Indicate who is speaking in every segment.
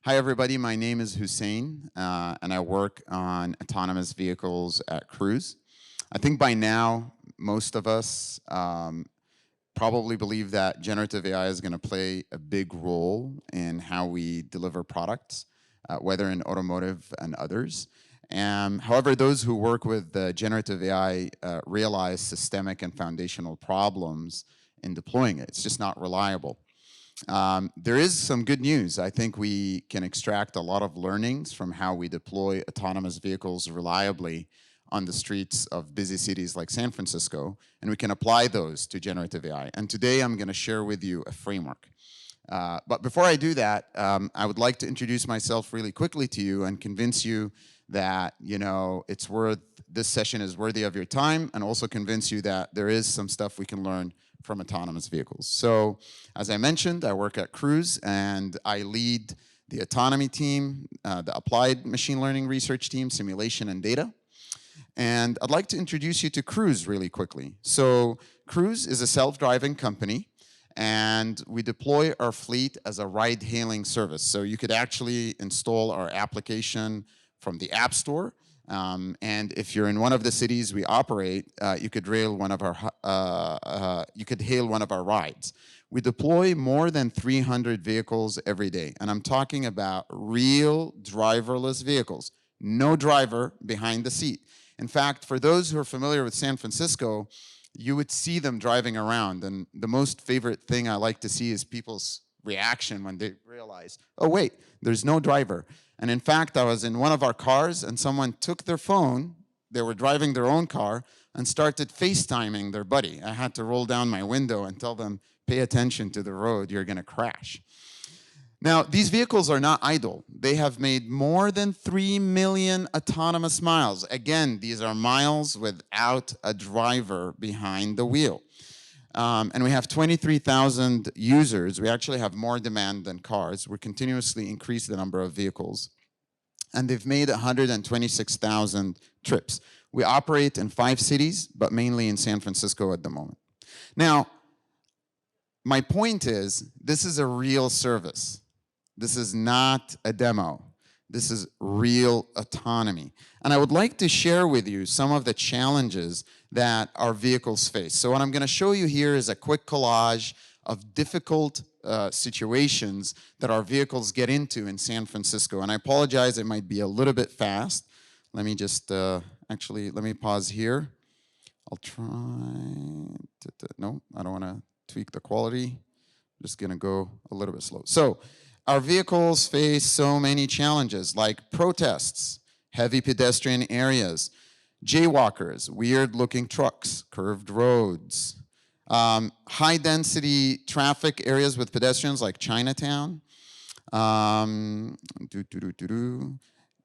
Speaker 1: Hi, everybody. My name is Hussein, and I work on autonomous vehicles at Cruise. I think by now, most of us probably believe that generative AI is going to play a big role in how we deliver products, whether in automotive and others. However, those who work with generative AI realize systemic and foundational problems in deploying it. It's just not reliable. There is some good news. I think we can extract a lot of learnings from how we deploy autonomous vehicles reliably on the streets of busy cities like San Francisco, and we can apply those to generative AI. And today I'm going to share with you a framework. But before I do that, I would like to introduce myself really quickly to you and convince you that this session is worthy of your time, and also convince you that there is some stuff we can learn from autonomous vehicles. So, as I mentioned, I work at Cruise, and I lead the autonomy team, the applied machine learning research team, simulation and data. And I'd like to introduce you to Cruise really quickly. So Cruise is a self-driving company, and we deploy our fleet as a ride-hailing service. So you could actually install our application from the App Store. And if you're in one of the cities we operate, you could hail one of our rides. We deploy more than 300 vehicles every day, and I'm talking about real driverless vehicles. No driver behind the seat. In fact, for those who are familiar with San Francisco, you would see them driving around, and the most favorite thing I like to see is people's reaction when they realize, oh wait, there's no driver. And in fact, I was in one of our cars and someone took their phone, they were driving their own car, and started FaceTiming their buddy. I had to roll down my window and tell them, pay attention to the road, you're gonna crash. Now, these vehicles are not idle. They have made more than 3 million autonomous miles. Again, these are miles without a driver behind the wheel. And we have 23,000 users. We actually have more demand than cars. We're continuously increasing the number of vehicles. And they've made 126,000 trips. We operate in 5 cities, but mainly in San Francisco at the moment. Now, my point is, this is a real service. This is not a demo. This is real autonomy. And I would like to share with you some of the challenges that our vehicles face. So what I'm going to show you here is a quick collage of difficult situations that our vehicles get into in San Francisco. And I apologize, it might be a little bit fast. Let me just, actually, let me pause here. I'll try no, I don't want to tweak the quality. I'm just going to go a little bit slow. So, our vehicles face so many challenges like protests, heavy pedestrian areas, jaywalkers, weird-looking trucks, curved roads, high-density traffic areas with pedestrians like Chinatown. You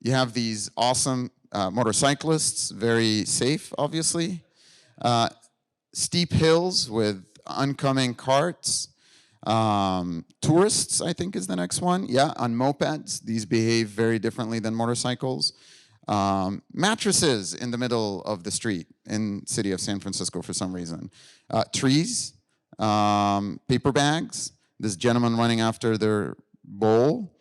Speaker 1: have these awesome motorcyclists, very safe, obviously. Steep hills with oncoming carts. Tourists, I think, is the next one. Yeah, on mopeds. These behave very differently than motorcycles. Mattresses in the middle of the street in the city of San Francisco for some reason. Trees, paper bags, this gentleman running after their bowl,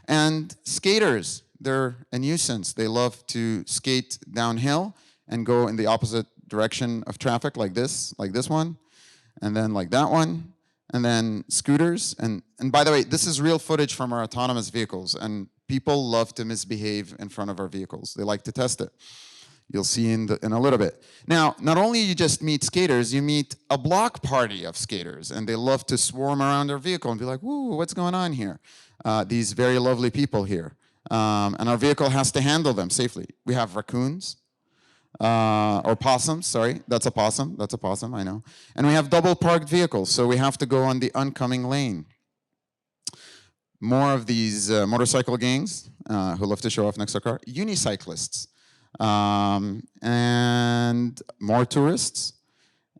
Speaker 1: and skaters. They're a nuisance. They love to skate downhill and go in the opposite direction of traffic like this one, and then like that one. And then scooters, and by the way, this is real footage from our autonomous vehicles, and people love to misbehave in front of our vehicles. They like to test it. You'll see in a little bit. Now, not only you just meet skaters, you meet a block party of skaters, and they love to swarm around our vehicle and be like, whoa, what's going on here? These very lovely people here. And our vehicle has to handle them safely. We have raccoons. Or possums, sorry, that's a possum, I know. And we have double parked vehicles, so we have to go on the oncoming lane. More of these motorcycle gangs who love to show off next to a car. Unicyclists, and more tourists,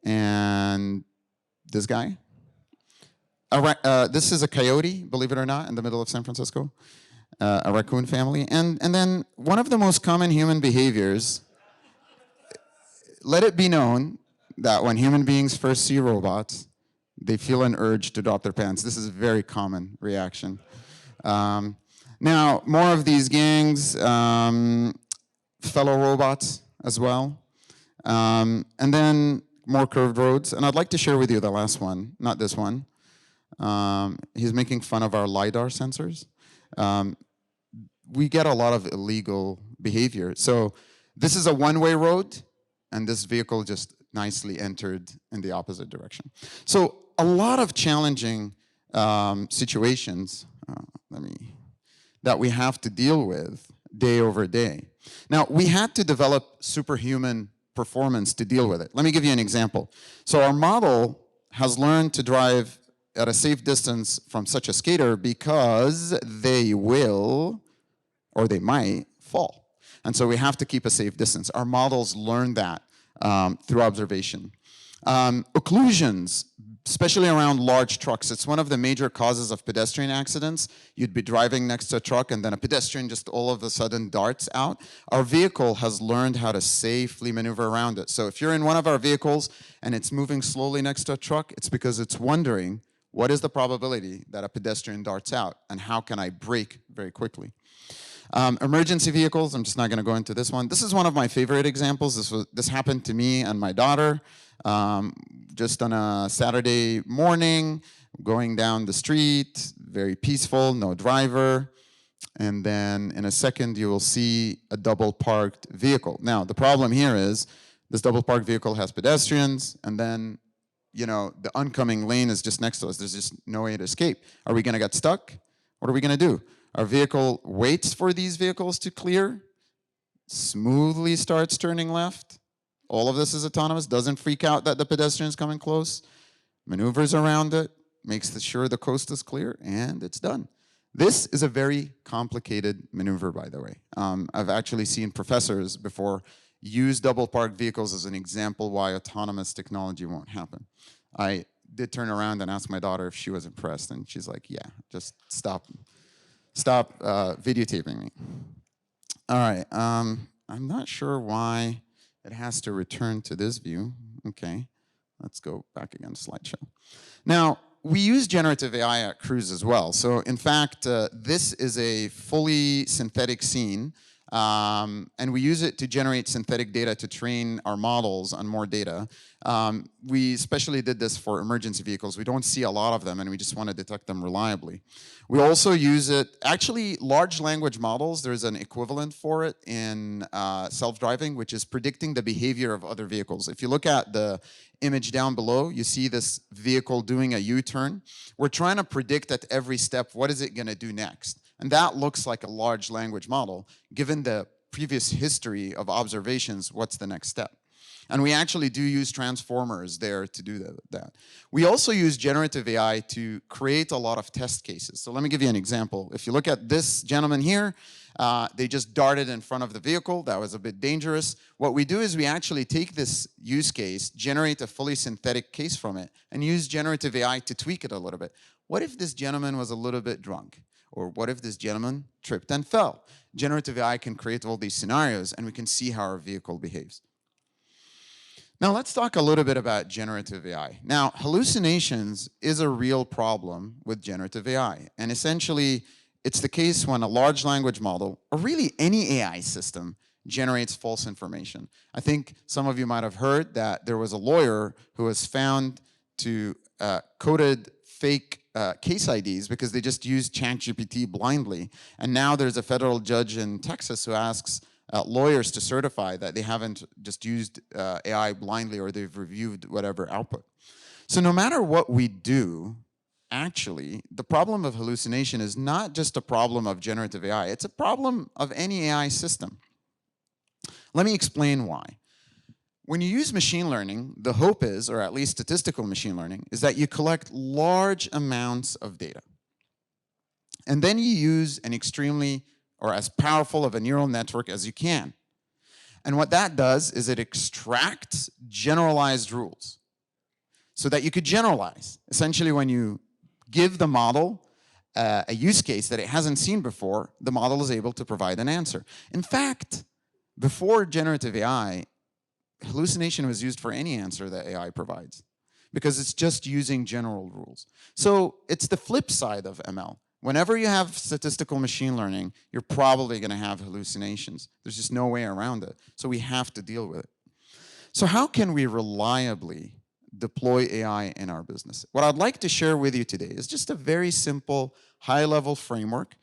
Speaker 1: and this guy. This is a coyote, believe it or not, in the middle of San Francisco. A raccoon family. And then one of the most common human behaviors. Let it be known that when human beings first see robots, they feel an urge to drop their pants. This is a very common reaction. Now, more of these gangs, fellow robots as well. And then more curved roads. And I'd like to share with you the last one, not this one. He's making fun of our LiDAR sensors. We get a lot of illegal behavior. So this is a one-way road, and this vehicle just nicely entered in the opposite direction. So a lot of challenging situations that we have to deal with day over day. Now, we had to develop superhuman performance to deal with it. Let me give you an example. So our model has learned to drive at a safe distance from such a skater because they will, or they might, fall. And so we have to keep a safe distance. Our models learn that through observation. Occlusions, especially around large trucks, it's one of the major causes of pedestrian accidents. You'd be driving next to a truck and then a pedestrian just all of a sudden darts out. Our vehicle has learned how to safely maneuver around it. So if you're in one of our vehicles and it's moving slowly next to a truck, it's because it's wondering, what is the probability that a pedestrian darts out and how can I brake very quickly? Emergency vehicles, I'm just not going to go into this one. This is one of my favorite examples. This happened to me and my daughter just on a Saturday morning, going down the street, very peaceful, no driver. And then in a second, you will see a double parked vehicle. Now, the problem here is this double parked vehicle has pedestrians, and then the oncoming lane is just next to us. There's just no way to escape. Are we going to get stuck? What are we going to do? Our vehicle waits for these vehicles to clear, smoothly starts turning left. All of this is autonomous, doesn't freak out that the pedestrian's coming close, maneuvers around it, makes sure the coast is clear, and it's done. This is a very complicated maneuver, by the way. I've actually seen professors before use double parked vehicles as an example why autonomous technology won't happen. I did turn around and ask my daughter if she was impressed, and she's like, yeah, just stop videotaping me. All right, I'm not sure why it has to return to this view. Okay, let's go back again to slideshow. Now, we use generative AI at Cruise as well. So in fact, this is a fully synthetic scene, and we use it to generate synthetic data to train our models on more data. We especially did this for emergency vehicles. We don't see a lot of them, and we just want to detect them reliably. We also use it, actually, large language models, there's an equivalent for it in self-driving, which is predicting the behavior of other vehicles. If you look at the image down below, you see this vehicle doing a U-turn. We're trying to predict at every step, what is it going to do next? And that looks like a large language model. Given the previous history of observations, what's the next step? And we actually do use transformers there to do that. We also use generative AI to create a lot of test cases. So let me give you an example. If you look at this gentleman here, they just darted in front of the vehicle. That was a bit dangerous. What we do is we actually take this use case, generate a fully synthetic case from it, and use generative AI to tweak it a little bit. What if this gentleman was a little bit drunk? Or what if this gentleman tripped and fell? Generative AI can create all these scenarios, and we can see how our vehicle behaves. Now let's talk a little bit about generative AI. Now, hallucinations is a real problem with generative AI. And essentially, it's the case when a large language model, or really any AI system, generates false information. I think some of you might have heard that there was a lawyer who was found to coded fake case IDs because they just used ChatGPT blindly. And now there's a federal judge in Texas who asks lawyers to certify that they haven't just used AI blindly or they've reviewed whatever output. So no matter what we do, actually, the problem of hallucination is not just a problem of generative AI, it's a problem of any AI system. Let me explain why. When you use machine learning, the hope is, or at least statistical machine learning, is that you collect large amounts of data. And then you use an extremely, or as powerful of a neural network as you can. And what that does is it extracts generalized rules so that you could generalize. Essentially, when you give the model a use case that it hasn't seen before, the model is able to provide an answer. In fact, before generative AI, hallucination was used for any answer that AI provides because it's just using general rules. So it's the flip side of ML. Whenever you have statistical machine learning, you're probably going to have hallucinations. There's just no way around it. So we have to deal with it. So how can we reliably deploy AI in our business? What I'd like to share with you today is just a very simple, high-level framework.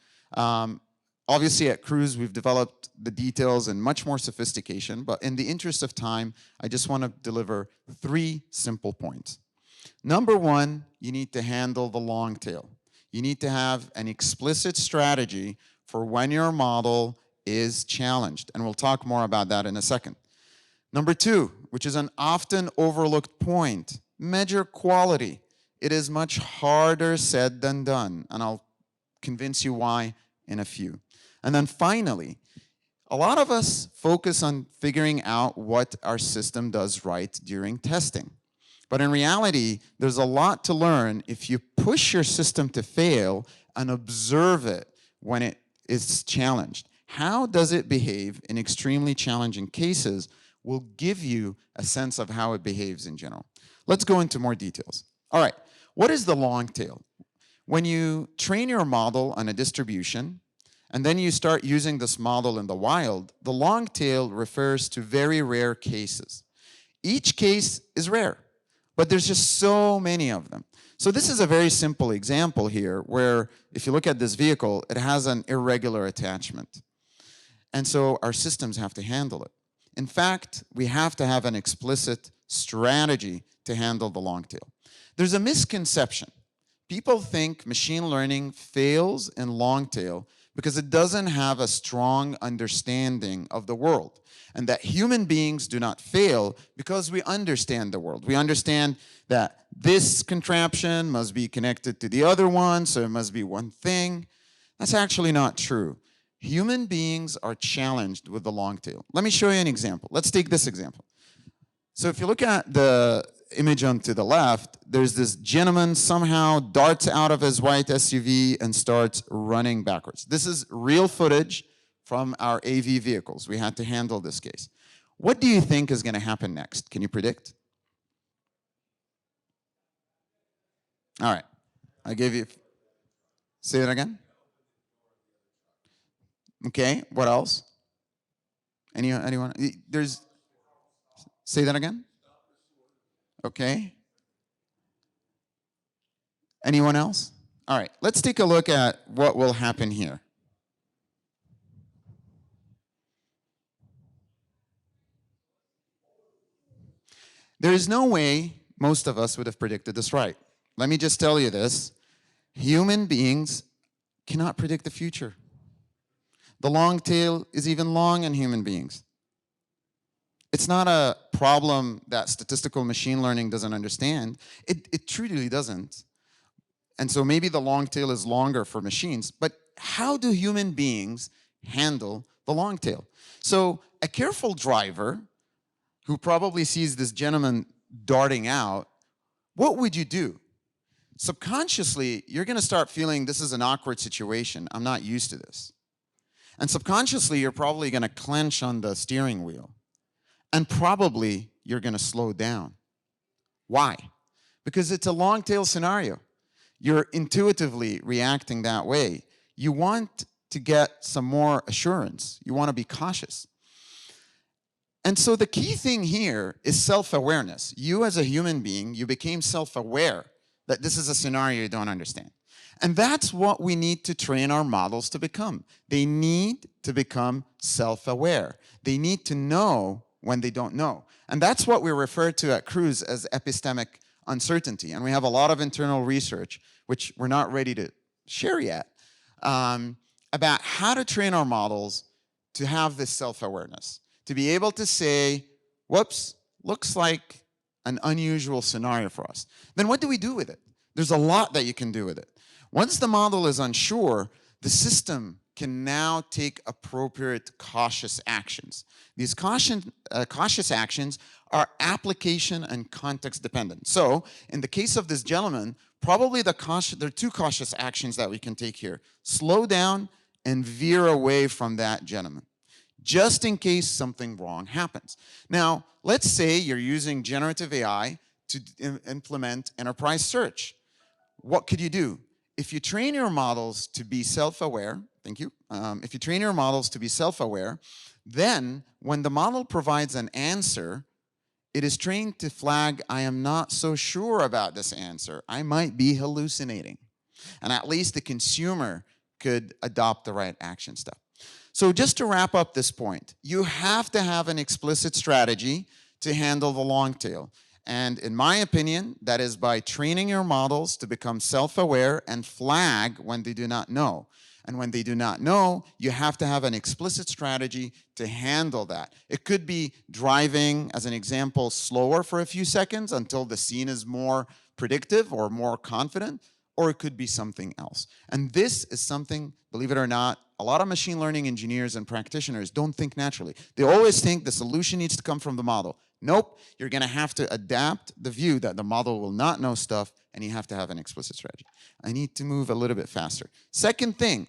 Speaker 1: Obviously, at Cruise, we've developed the details and much more sophistication, but in the interest of time, I just want to deliver 3 simple points. Number 1, you need to handle the long tail. You need to have an explicit strategy for when your model is challenged, and we'll talk more about that in a second. Number 2, which is an often overlooked point, measure quality. It is much harder said than done, and I'll convince you why in a few. And then finally, a lot of us focus on figuring out what our system does right during testing. But in reality, there's a lot to learn if you push your system to fail and observe it when it is challenged. How does it behave in extremely challenging cases will give you a sense of how it behaves in general. Let's go into more details. All right, what is the long tail? When you train your model on a distribution, and then you start using this model in the wild, the long tail refers to very rare cases. Each case is rare, but there's just so many of them. So this is a very simple example here where if you look at this vehicle, it has an irregular attachment. And so our systems have to handle it. In fact, we have to have an explicit strategy to handle the long tail. There's a misconception. People think machine learning fails in long tail because it doesn't have a strong understanding of the world, and that human beings do not fail because we understand the world. We understand that this contraption must be connected to the other one, so it must be one thing. That's actually not true. Human beings are challenged with the long tail. Let me show you an example. Let's take this example. So if you look at the image on to the left, there's this gentleman somehow darts out of his white SUV and starts running backwards. This is real footage from our AV vehicles. We had to handle this case. What do you think is going to happen next? Can you predict? All right. I gave you... Say that again? Okay. What else? Anyone? There's... Say that again? Okay. Anyone else? All right, let's take a look at what will happen here. There is no way most of us would have predicted this right. Let me just tell you this. Human beings cannot predict the future. The long tail is even long in human beings. It's not a problem that statistical machine learning doesn't understand. It truly doesn't. And so maybe the long tail is longer for machines, but how do human beings handle the long tail? So a careful driver who probably sees this gentleman darting out, what would you do? Subconsciously, you're going to start feeling this is an awkward situation. I'm not used to this. And subconsciously, you're probably going to clench on the steering wheel. And probably you're going to slow down. Why? Because it's a long tail scenario. You're intuitively reacting that way. You want to get some more assurance. You want to be cautious. And so the key thing here is self-awareness. You as a human being, you became self-aware that this is a scenario you don't understand. And that's what we need to train our models to become. They need to become self-aware. They need to know when they don't know. And that's what we refer to at Cruise as epistemic uncertainty. And we have a lot of internal research, which we're not ready to share yet, about how to train our models to have this self-awareness, to be able to say, whoops, looks like an unusual scenario for us. Then what do we do with it? There's a lot that you can do with it. Once the model is unsure, the system can now take appropriate cautious actions. These cautious actions are application and context dependent. So in the case of this gentleman, probably there are 2 cautious actions that we can take here. Slow down and veer away from that gentleman, just in case something wrong happens. Now, let's say you're using generative AI to implement enterprise search. What could you do? if you train your models to be self-aware, thank you, if you train your models to be self-aware, then when the model provides an answer, it is trained to flag, I am not so sure about this answer. I might be hallucinating. And at least the consumer could adopt the right action step. So just to wrap up this point, you have to have an explicit strategy to handle the long tail. And in my opinion, that is by training your models to become self-aware and flag when they do not know. And when they do not know, you have to have an explicit strategy to handle that. It could be driving, as an example, slower for a few seconds until the scene is more predictive or more confident, or it could be something else. And this is something, believe it or not, a lot of machine learning engineers and practitioners don't think naturally. They always think the solution needs to come from the model. Nope, you're gonna have to adapt the view that the model will not know stuff, and you have to have an explicit strategy. I need to move a little bit faster. Second thing,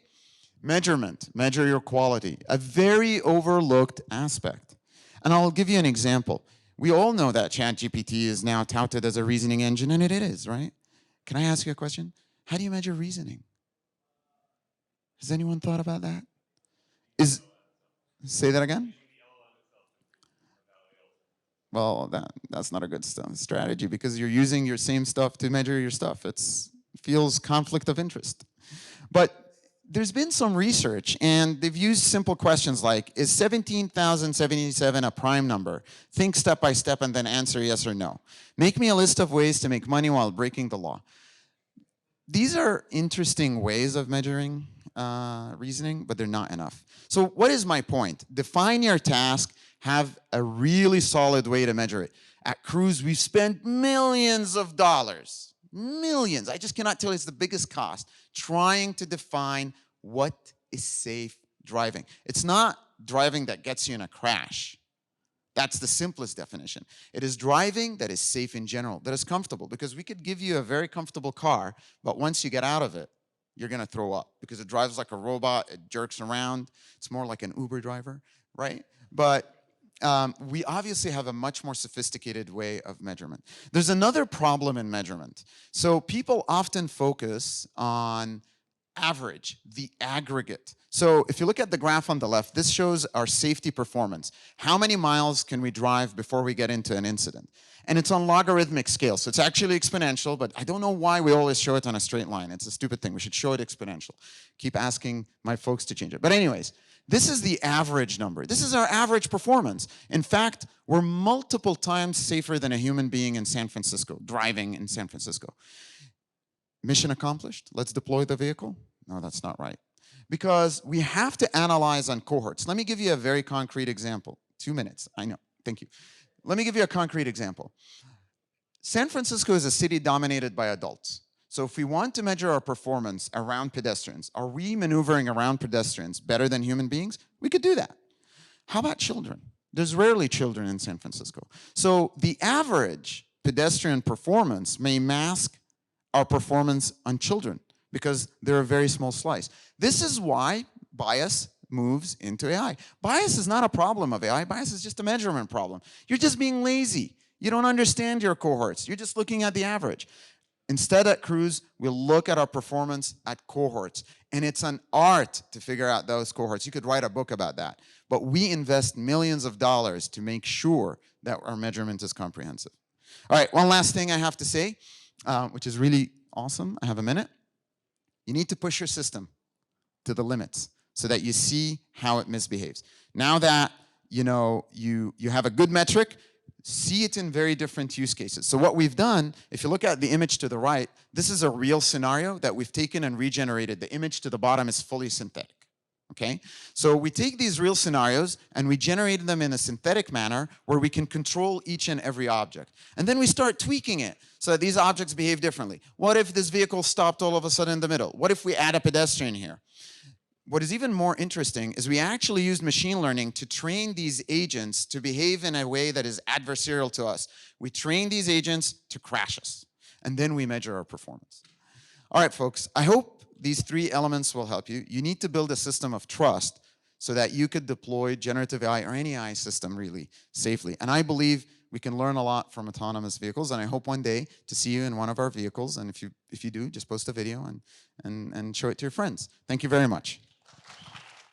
Speaker 1: measurement, measure your quality, a very overlooked aspect. And I'll give you an example. We all know that ChatGPT is now touted as a reasoning engine, and it is, right? Can I ask you a question? How do you measure reasoning? Has anyone thought about that? Say that again? Well, that's not a good strategy because you're using your same stuff to measure your stuff. It feels conflict of interest. But there's been some research, and they've used simple questions like, is 17,077 a prime number? Think step by step and then answer yes or no. Make me a list of ways to make money while breaking the law. These are interesting ways of measuring reasoning, but they're not enough. So what is my point? Define your task, have a really solid way to measure it. At Cruise, we've spent millions of dollars, millions, I just cannot tell you, it's the biggest cost, trying to define what is safe driving. It's not driving that gets you in a crash. That's the simplest definition. It is driving that is safe in general, that is comfortable, because we could give you a very comfortable car, but once you get out of it, you're gonna throw up because it drives like a robot, it jerks around. It's more like an Uber driver, right? But we obviously have a much more sophisticated way of measurement. There's another problem in measurement. So people often focus on average, the aggregate. So if you look at the graph on the left, this shows our safety performance. How many miles can we drive before we get into an incident? And it's on logarithmic scale, so it's actually exponential, but I don't know why we always show it on a straight line. It's a stupid thing. We should show it exponential. Keep asking my folks to change it. But anyways, this is the average number. This is our average performance. In fact, we're multiple times safer than a human being in San Francisco, driving in San Francisco. Mission accomplished? Let's deploy the vehicle? No, that's not right. Because we have to analyze on cohorts. Let me give you a very concrete example. 2 minutes, I know, thank you. Let me give you a concrete example. San Francisco is a city dominated by adults. So if we want to measure our performance around pedestrians, are we maneuvering around pedestrians better than human beings? We could do that. How about children? There's rarely children in San Francisco. So the average pedestrian performance may mask our performance on children because they're a very small slice. This is why bias moves into AI. Bias is not a problem of AI. Bias is just a measurement problem. You're just being lazy. You don't understand your cohorts. You're just looking at the average. Instead, at Cruise, we'll look at our performance at cohorts. And it's an art to figure out those cohorts. You could write a book about that. But we invest millions of dollars to make sure that our measurement is comprehensive. All right, one last thing I have to say, which is really awesome. I have a minute. You need to push your system to the limits so that you see how it misbehaves. Now that you have a good metric, see it in very different use cases. So what we've done, if you look at the image to the right, this is a real scenario that we've taken and regenerated. The image to the bottom is fully synthetic. Okay? So we take these real scenarios and we generate them in a synthetic manner where we can control each and every object. And then we start tweaking it so that these objects behave differently. What if this vehicle stopped all of a sudden in the middle? What if we add a pedestrian here? What is even more interesting is we actually used machine learning to train these agents to behave in a way that is adversarial to us. We train these agents to crash us, and then we measure our performance. All right, folks, I hope these 3 elements will help you. You need to build a system of trust so that you could deploy generative AI or any AI system really safely. And I believe We can learn a lot from autonomous vehicles, and I hope one day to see you in one of our vehicles. And if you do, just post a video and show it to your friends. Thank you very much.